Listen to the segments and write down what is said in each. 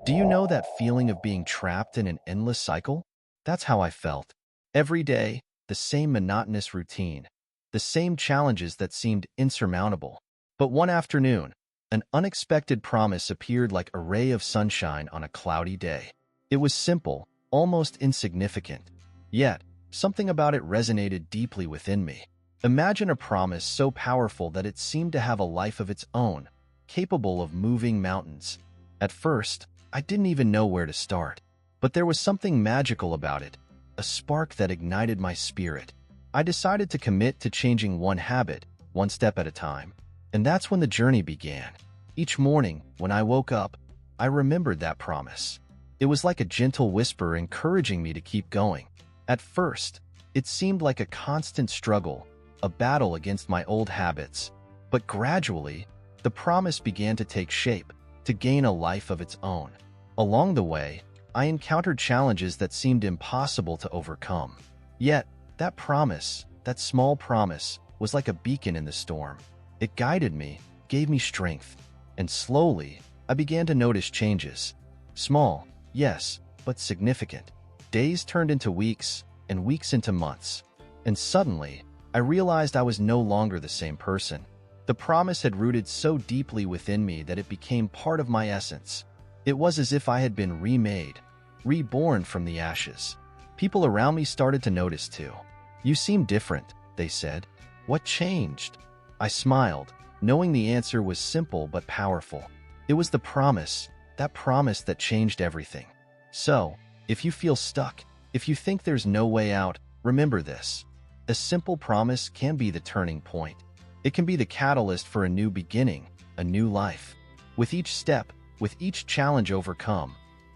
Do you know that feeling of being trapped in an endless cycle? That's how I felt. Every day, the same monotonous routine, the same challenges that seemed insurmountable. But one afternoon, an unexpected promise appeared like a ray of sunshine on a cloudy day. It was simple, almost insignificant. Yet, something about it resonated deeply within me. Imagine a promise so powerful that it seemed to have a life of its own, capable of moving mountains. At first, I didn't even know where to start. But there was something magical about it, a spark that ignited my spirit. I decided to commit to changing one habit, one step at a time. And that's when the journey began. Each morning, when I woke up, I remembered that promise. It was like a gentle whisper encouraging me to keep going. At first, it seemed like a constant struggle, a battle against my old habits. But gradually, the promise began to take shape, to gain a life of its own. Along the way, I encountered challenges that seemed impossible to overcome. Yet, that promise, that small promise, was like a beacon in the storm. It guided me, gave me strength, and slowly, I began to notice changes. Small, yes, but significant. Days turned into weeks, and weeks into months. And suddenly, I realized I was no longer the same person. The promise had rooted so deeply within me that it became part of my essence. It was as if I had been remade, reborn from the ashes. People around me started to notice too. "You seem different," they said. "What changed?" I smiled, knowing the answer was simple but powerful. It was the promise, that promise that changed everything. So, if you feel stuck, if you think there's no way out, remember this. A simple promise can be the turning point. It can be the catalyst for a new beginning, a new life. With each step, with each challenge overcome,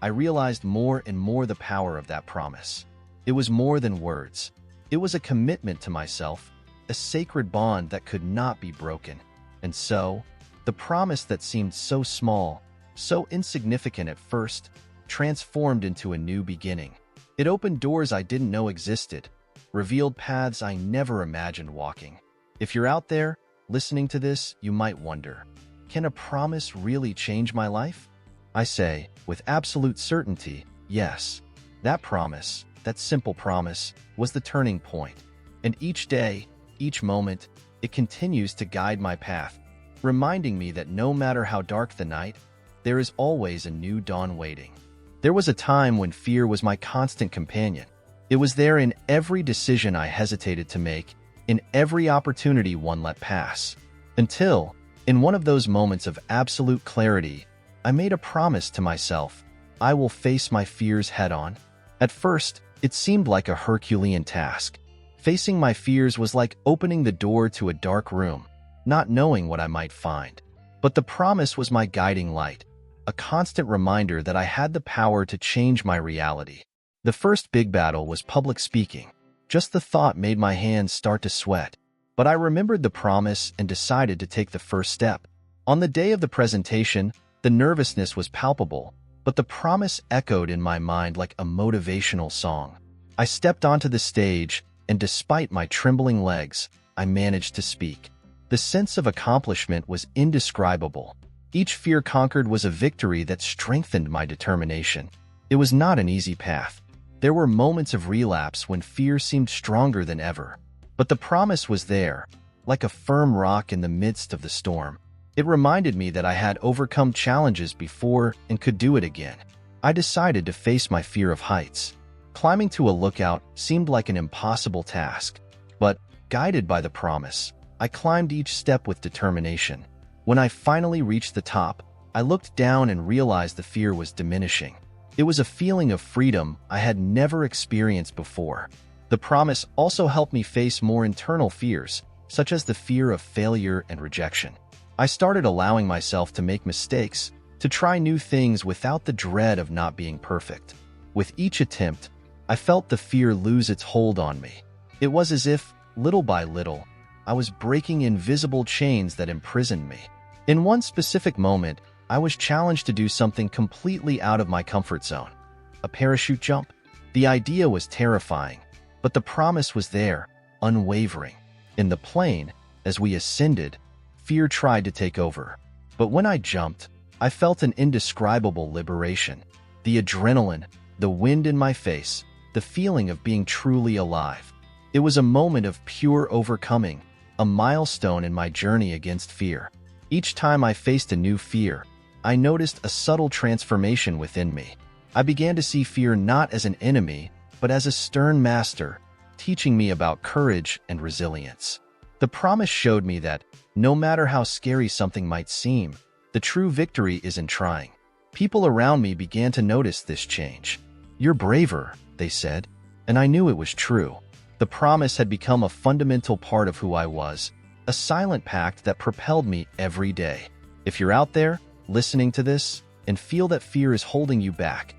I realized more and more the power of that promise. It was more than words. It was a commitment to myself, a sacred bond that could not be broken. And so, the promise that seemed so small, so insignificant at first, transformed into a new beginning. It opened doors I didn't know existed, revealed paths I never imagined walking. If you're out there, listening to this, you might wonder, can a promise really change my life? I say, with absolute certainty, yes. That promise, that simple promise, was the turning point. And each day, each moment, it continues to guide my path, reminding me that no matter how dark the night, there is always a new dawn waiting. There was a time when fear was my constant companion. It was there in every decision I hesitated to make, in every opportunity one let pass. Until, in one of those moments of absolute clarity, I made a promise to myself. I will face my fears head-on. At first, it seemed like a Herculean task. Facing my fears was like opening the door to a dark room, not knowing what I might find. But the promise was my guiding light, a constant reminder that I had the power to change my reality. The first big battle was public speaking. Just the thought made my hands start to sweat. But I remembered the promise and decided to take the first step. On the day of the presentation, the nervousness was palpable, but the promise echoed in my mind like a motivational song. I stepped onto the stage, and despite my trembling legs, I managed to speak. The sense of accomplishment was indescribable. Each fear conquered was a victory that strengthened my determination. It was not an easy path. There were moments of relapse when fear seemed stronger than ever. But the promise was there, like a firm rock in the midst of the storm. It reminded me that I had overcome challenges before and could do it again. I decided to face my fear of heights. Climbing to a lookout seemed like an impossible task. But, guided by the promise, I climbed each step with determination. When I finally reached the top, I looked down and realized the fear was diminishing. It was a feeling of freedom I had never experienced before. The promise also helped me face more internal fears, such as the fear of failure and rejection. I started allowing myself to make mistakes, to try new things without the dread of not being perfect. With each attempt, I felt the fear lose its hold on me. It was as if, little by little, I was breaking invisible chains that imprisoned me. In one specific moment, I was challenged to do something completely out of my comfort zone. A parachute jump? The idea was terrifying, but the promise was there, unwavering. In the plane, as we ascended, fear tried to take over. But when I jumped, I felt an indescribable liberation. The adrenaline, the wind in my face, the feeling of being truly alive. It was a moment of pure overcoming, a milestone in my journey against fear. Each time I faced a new fear, I noticed a subtle transformation within me. I began to see fear not as an enemy, but as a stern master, teaching me about courage and resilience. The promise showed me that, no matter how scary something might seem, the true victory is in trying. People around me began to notice this change. "You're braver," they said, and I knew it was true. The promise had become a fundamental part of who I was, a silent pact that propelled me every day. If you're out there, listening to this, and feel that fear is holding you back,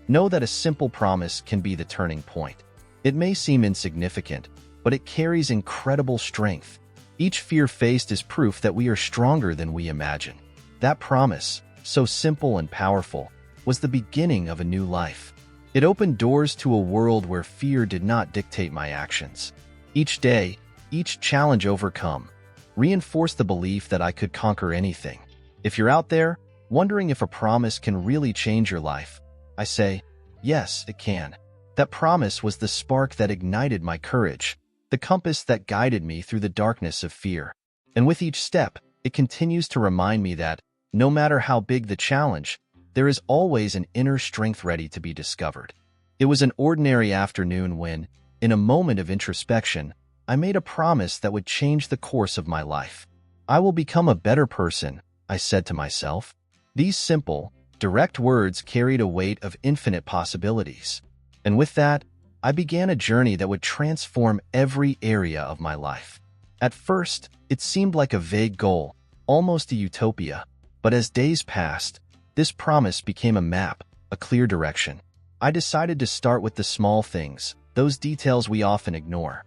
know that a simple promise can be the turning point. It may seem insignificant, but it carries incredible strength. Each fear faced is proof that we are stronger than we imagine. That promise, so simple and powerful, was the beginning of a new life. It opened doors to a world where fear did not dictate my actions. Each day, each challenge overcome, reinforced the belief that I could conquer anything. If you're out there, wondering if a promise can really change your life, I say, yes, it can. That promise was the spark that ignited my courage, the compass that guided me through the darkness of fear. And with each step, it continues to remind me that, no matter how big the challenge, there is always an inner strength ready to be discovered. It was an ordinary afternoon when, in a moment of introspection, I made a promise that would change the course of my life. I will become a better person, I said to myself. These simple, direct words carried a weight of infinite possibilities. And with that, I began a journey that would transform every area of my life. At first, it seemed like a vague goal, almost a utopia. But as days passed, this promise became a map, a clear direction. I decided to start with the small things, those details we often ignore.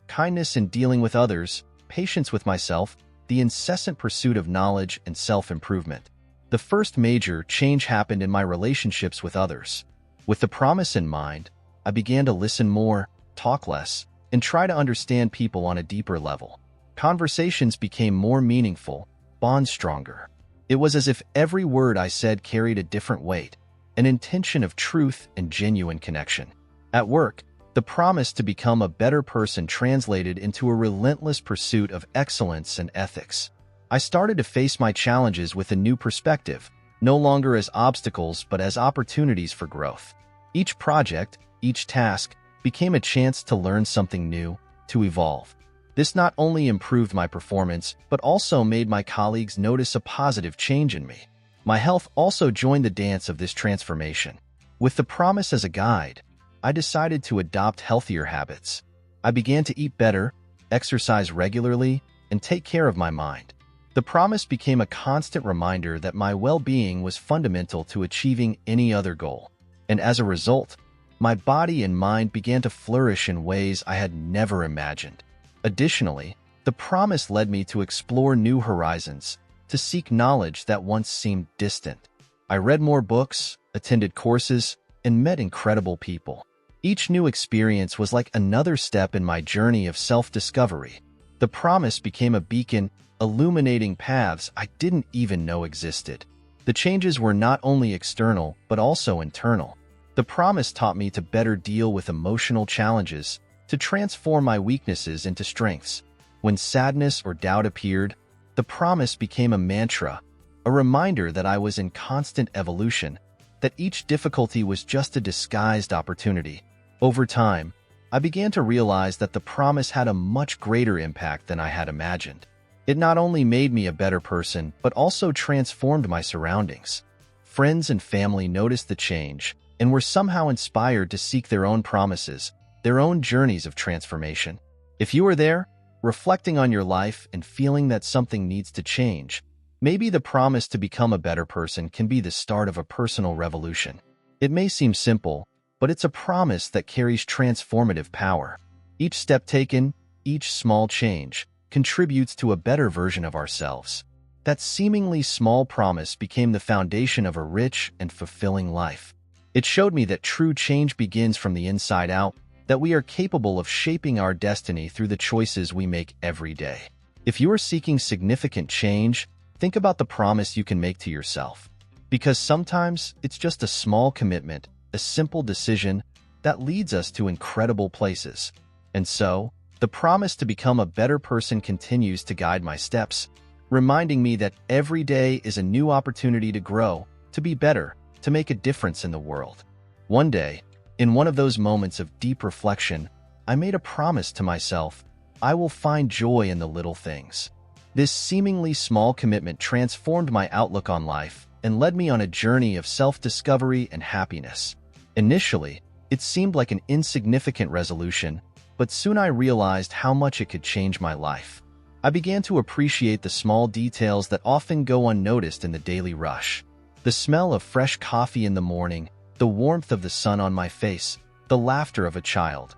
Kindness in dealing with others, patience with myself, the incessant pursuit of knowledge and self-improvement. The first major change happened in my relationships with others. With the promise in mind, I began to listen more, talk less, and try to understand people on a deeper level. Conversations became more meaningful, bonds stronger. It was as if every word I said carried a different weight, an intention of truth and genuine connection. At work, the promise to become a better person translated into a relentless pursuit of excellence and ethics. I started to face my challenges with a new perspective, no longer as obstacles but as opportunities for growth. Each project, each task, became a chance to learn something new, to evolve. This not only improved my performance, but also made my colleagues notice a positive change in me. My health also joined the dance of this transformation. With the promise as a guide, I decided to adopt healthier habits. I began to eat better, exercise regularly, and take care of my mind. The promise became a constant reminder that my well-being was fundamental to achieving any other goal. And as a result, my body and mind began to flourish in ways I had never imagined. Additionally, the promise led me to explore new horizons, to seek knowledge that once seemed distant. I read more books, attended courses, and met incredible people. Each new experience was like another step in my journey of self-discovery. The promise became a beacon, illuminating paths I didn't even know existed. The changes were not only external, but also internal. The promise taught me to better deal with emotional challenges, to transform my weaknesses into strengths. When sadness or doubt appeared, the promise became a mantra, a reminder that I was in constant evolution, that each difficulty was just a disguised opportunity. Over time, I began to realize that the promise had a much greater impact than I had imagined. It not only made me a better person, but also transformed my surroundings. Friends and family noticed the change and were somehow inspired to seek their own promises, their own journeys of transformation. If you are there, reflecting on your life and feeling that something needs to change, maybe the promise to become a better person can be the start of a personal revolution. It may seem simple, but it's a promise that carries transformative power. Each step taken, each small change, contributes to a better version of ourselves. That seemingly small promise became the foundation of a rich and fulfilling life. It showed me that true change begins from the inside out, that we are capable of shaping our destiny through the choices we make every day. If you are seeking significant change, think about the promise you can make to yourself. Because sometimes it's just a small commitment, a simple decision that leads us to incredible places. And so, the promise to become a better person continues to guide my steps, reminding me that every day is a new opportunity to grow, to be better, to make a difference in the world. One day, in one of those moments of deep reflection, I made a promise to myself: I will find joy in the little things. This seemingly small commitment transformed my outlook on life and led me on a journey of self-discovery and happiness. Initially, it seemed like an insignificant resolution, but soon I realized how much it could change my life. I began to appreciate the small details that often go unnoticed in the daily rush. The smell of fresh coffee in the morning, the warmth of the sun on my face, the laughter of a child.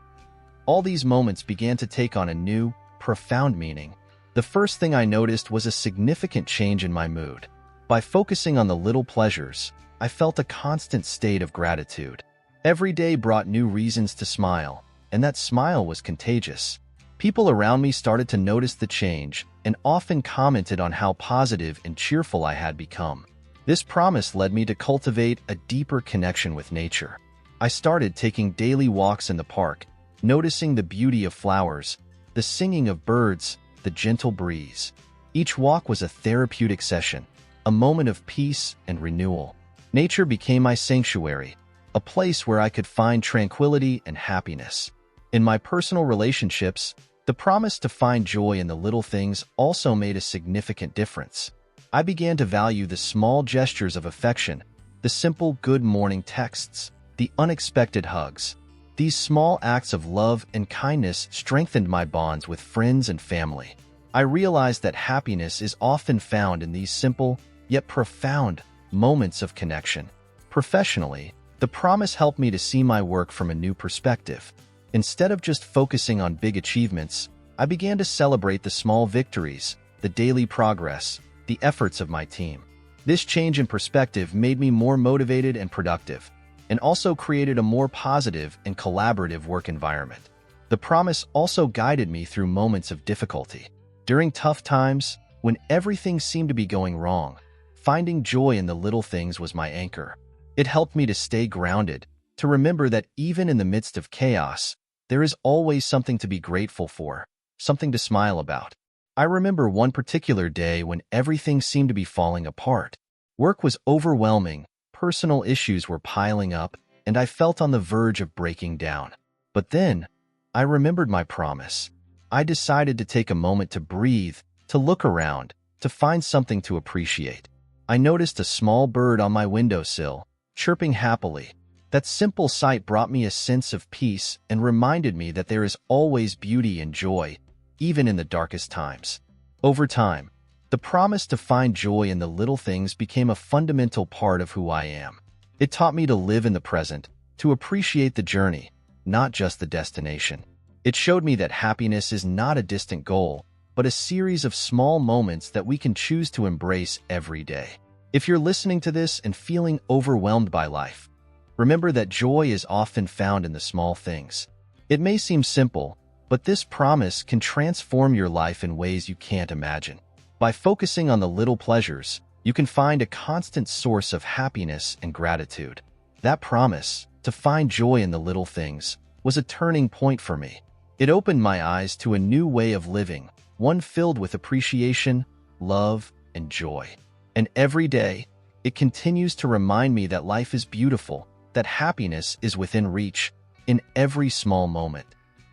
All these moments began to take on a new, profound meaning. The first thing I noticed was a significant change in my mood. By focusing on the little pleasures, I felt a constant state of gratitude. Every day brought new reasons to smile, and that smile was contagious. People around me started to notice the change and often commented on how positive and cheerful I had become. This promise led me to cultivate a deeper connection with nature. I started taking daily walks in the park, noticing the beauty of flowers, the singing of birds, the gentle breeze. Each walk was a therapeutic session, a moment of peace and renewal. Nature became my sanctuary, a place where I could find tranquility and happiness. In my personal relationships, the promise to find joy in the little things also made a significant difference. I began to value the small gestures of affection, the simple good morning texts, the unexpected hugs. These small acts of love and kindness strengthened my bonds with friends and family. I realized that happiness is often found in these simple, yet profound, moments of connection. Professionally, the promise helped me to see my work from a new perspective. Instead of just focusing on big achievements, I began to celebrate the small victories, the daily progress, the efforts of my team. This change in perspective made me more motivated and productive, and also created a more positive and collaborative work environment. The promise also guided me through moments of difficulty. During tough times, when everything seemed to be going wrong, finding joy in the little things was my anchor. It helped me to stay grounded, to remember that even in the midst of chaos, there is always something to be grateful for, something to smile about. I remember one particular day when everything seemed to be falling apart. Work was overwhelming, personal issues were piling up, and I felt on the verge of breaking down. But then, I remembered my promise. I decided to take a moment to breathe, to look around, to find something to appreciate. I noticed a small bird on my windowsill, chirping happily. That simple sight brought me a sense of peace and reminded me that there is always beauty and joy, even in the darkest times. Over time, the promise to find joy in the little things became a fundamental part of who I am. It taught me to live in the present, to appreciate the journey, not just the destination. It showed me that happiness is not a distant goal, but a series of small moments that we can choose to embrace every day. If you're listening to this and feeling overwhelmed by life, remember that joy is often found in the small things. It may seem simple, but this promise can transform your life in ways you can't imagine. By focusing on the little pleasures, you can find a constant source of happiness and gratitude. That promise, to find joy in the little things, was a turning point for me. It opened my eyes to a new way of living, one filled with appreciation, love, and joy. And every day, it continues to remind me that life is beautiful, that happiness is within reach, in every small moment.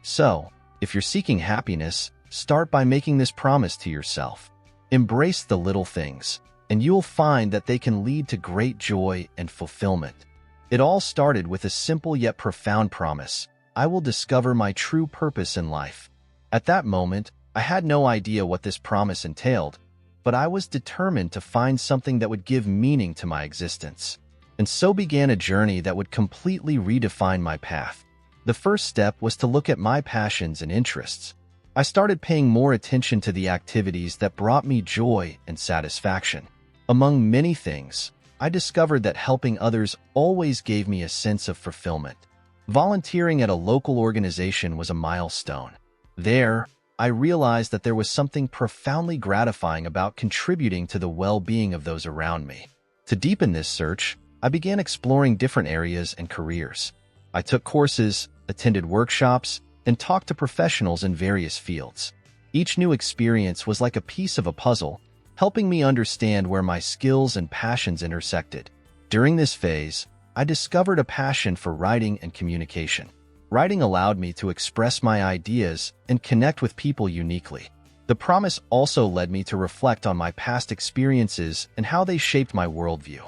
So, if you're seeking happiness, start by making this promise to yourself. Embrace the little things, and you'll find that they can lead to great joy and fulfillment. It all started with a simple yet profound promise: I will discover my true purpose in life. At that moment, I had no idea what this promise entailed, but I was determined to find something that would give meaning to my existence. And so began a journey that would completely redefine my path. The first step was to look at my passions and interests. I started paying more attention to the activities that brought me joy and satisfaction. Among many things, I discovered that helping others always gave me a sense of fulfillment. Volunteering at a local organization was a milestone. There, I realized that there was something profoundly gratifying about contributing to the well-being of those around me. To deepen this search, I began exploring different areas and careers. I took courses, attended workshops, and talked to professionals in various fields. Each new experience was like a piece of a puzzle, helping me understand where my skills and passions intersected. During this phase, I discovered a passion for writing and communication. Writing allowed me to express my ideas and connect with people uniquely. The promise also led me to reflect on my past experiences and how they shaped my worldview.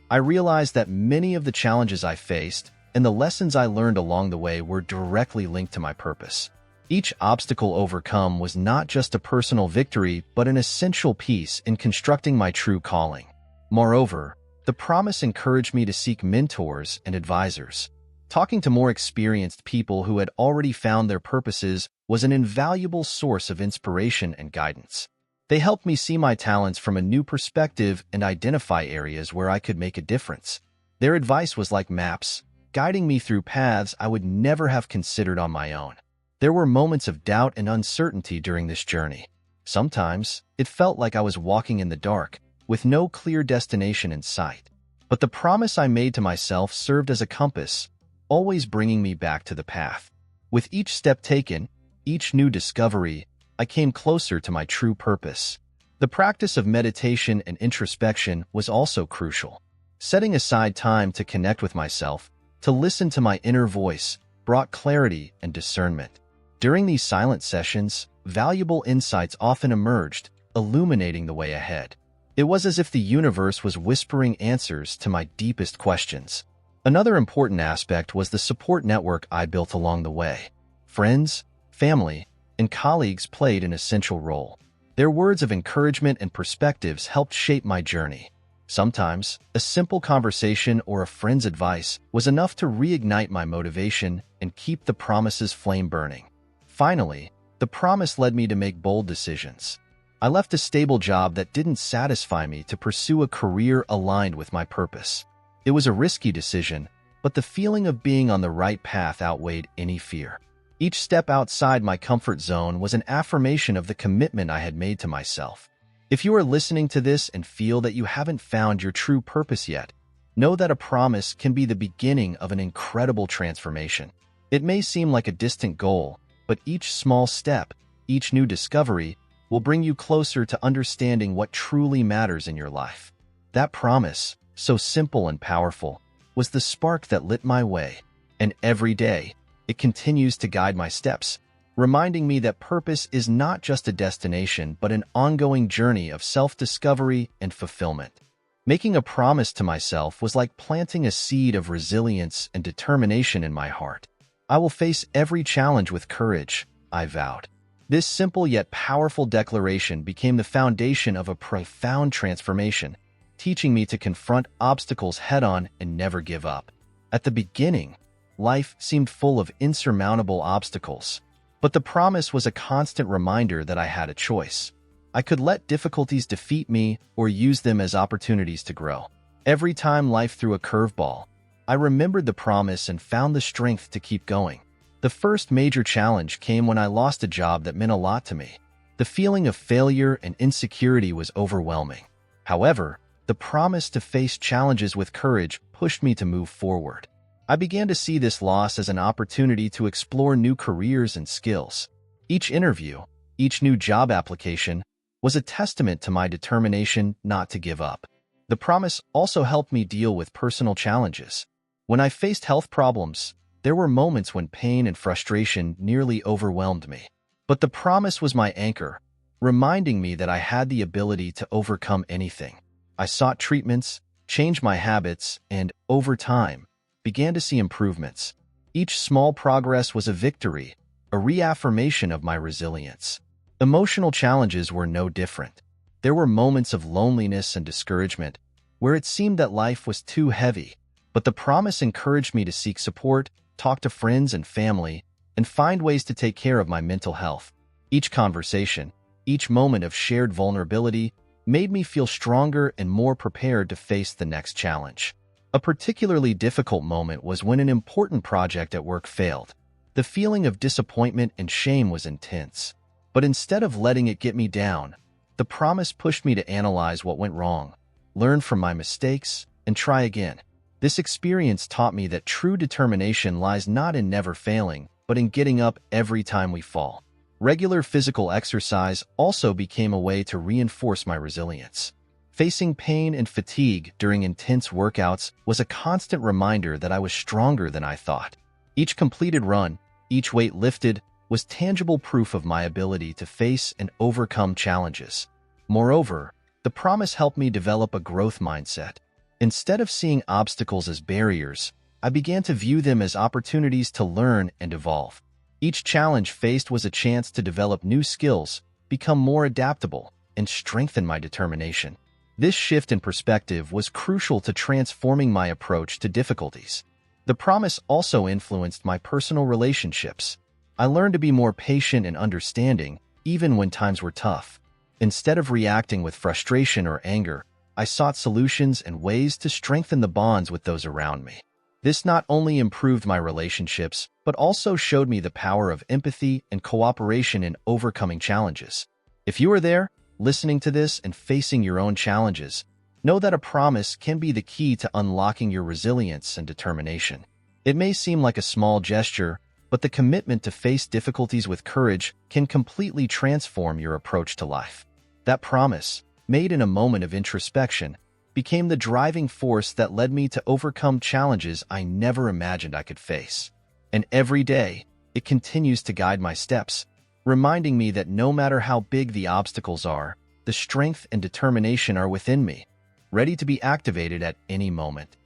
I realized that many of the challenges I faced and the lessons I learned along the way were directly linked to my purpose. Each obstacle overcome was not just a personal victory, but an essential piece in constructing my true calling. Moreover, the promise encouraged me to seek mentors and advisors. Talking to more experienced people who had already found their purposes was an invaluable source of inspiration and guidance. They helped me see my talents from a new perspective and identify areas where I could make a difference. Their advice was like maps, guiding me through paths I would never have considered on my own. There were moments of doubt and uncertainty during this journey. Sometimes, it felt like I was walking in the dark, with no clear destination in sight. But the promise I made to myself served as a compass, always bringing me back to the path. With each step taken, each new discovery, I came closer to my true purpose. The practice of meditation and introspection was also crucial. Setting aside time to connect with myself, to listen to my inner voice, brought clarity and discernment. During these silent sessions, valuable insights often emerged, illuminating the way ahead. It was as if the universe was whispering answers to my deepest questions. Another important aspect was the support network I built along the way. Friends, family, and colleagues played an essential role. Their words of encouragement and perspectives helped shape my journey. Sometimes, a simple conversation or a friend's advice was enough to reignite my motivation and keep the promise's flame burning. Finally, the promise led me to make bold decisions. I left a stable job that didn't satisfy me to pursue a career aligned with my purpose. It was a risky decision, but the feeling of being on the right path outweighed any fear. Each step outside my comfort zone was an affirmation of the commitment I had made to myself. If you are listening to this and feel that you haven't found your true purpose yet, know that a promise can be the beginning of an incredible transformation. It may seem like a distant goal, but each small step, each new discovery, will bring you closer to understanding what truly matters in your life. That promise, so simple and powerful, was the spark that lit my way, and every day, it continues to guide my steps, reminding me that purpose is not just a destination but an ongoing journey of self-discovery and fulfillment. Making a promise to myself was like planting a seed of resilience and determination in my heart. I will face every challenge with courage, I vowed. This simple yet powerful declaration became the foundation of a profound transformation, teaching me to confront obstacles head-on and never give up. At the beginning, life seemed full of insurmountable obstacles, but the promise was a constant reminder that I had a choice. I could let difficulties defeat me or use them as opportunities to grow. Every time life threw a curveball, I remembered the promise and found the strength to keep going. The first major challenge came when I lost a job that meant a lot to me. The feeling of failure and insecurity was overwhelming. However, the promise to face challenges with courage pushed me to move forward. I began to see this loss as an opportunity to explore new careers and skills. Each interview, each new job application, was a testament to my determination not to give up. The promise also helped me deal with personal challenges. When I faced health problems, there were moments when pain and frustration nearly overwhelmed me. But the promise was my anchor, reminding me that I had the ability to overcome anything. I sought treatments, changed my habits, and, over time, began to see improvements. Each small progress was a victory, a reaffirmation of my resilience. Emotional challenges were no different. There were moments of loneliness and discouragement, where it seemed that life was too heavy, but the promise encouraged me to seek support, talk to friends and family, and find ways to take care of my mental health. Each conversation, each moment of shared vulnerability, made me feel stronger and more prepared to face the next challenge. A particularly difficult moment was when an important project at work failed. The feeling of disappointment and shame was intense. But instead of letting it get me down, the promise pushed me to analyze what went wrong, learn from my mistakes, and try again. This experience taught me that true determination lies not in never failing, but in getting up every time we fall. Regular physical exercise also became a way to reinforce my resilience. Facing pain and fatigue during intense workouts was a constant reminder that I was stronger than I thought. Each completed run, each weight lifted, was tangible proof of my ability to face and overcome challenges. Moreover, the promise helped me develop a growth mindset. Instead of seeing obstacles as barriers, I began to view them as opportunities to learn and evolve. Each challenge faced was a chance to develop new skills, become more adaptable, and strengthen my determination. This shift in perspective was crucial to transforming my approach to difficulties. The promise also influenced my personal relationships. I learned to be more patient and understanding, even when times were tough. Instead of reacting with frustration or anger, I sought solutions and ways to strengthen the bonds with those around me. This not only improved my relationships, but also showed me the power of empathy and cooperation in overcoming challenges. If you are there, listening to this and facing your own challenges, know that a promise can be the key to unlocking your resilience and determination. It may seem like a small gesture, but the commitment to face difficulties with courage can completely transform your approach to life. That promise, made in a moment of introspection, became the driving force that led me to overcome challenges I never imagined I could face. And every day, it continues to guide my steps, reminding me that no matter how big the obstacles are, the strength and determination are within me, ready to be activated at any moment.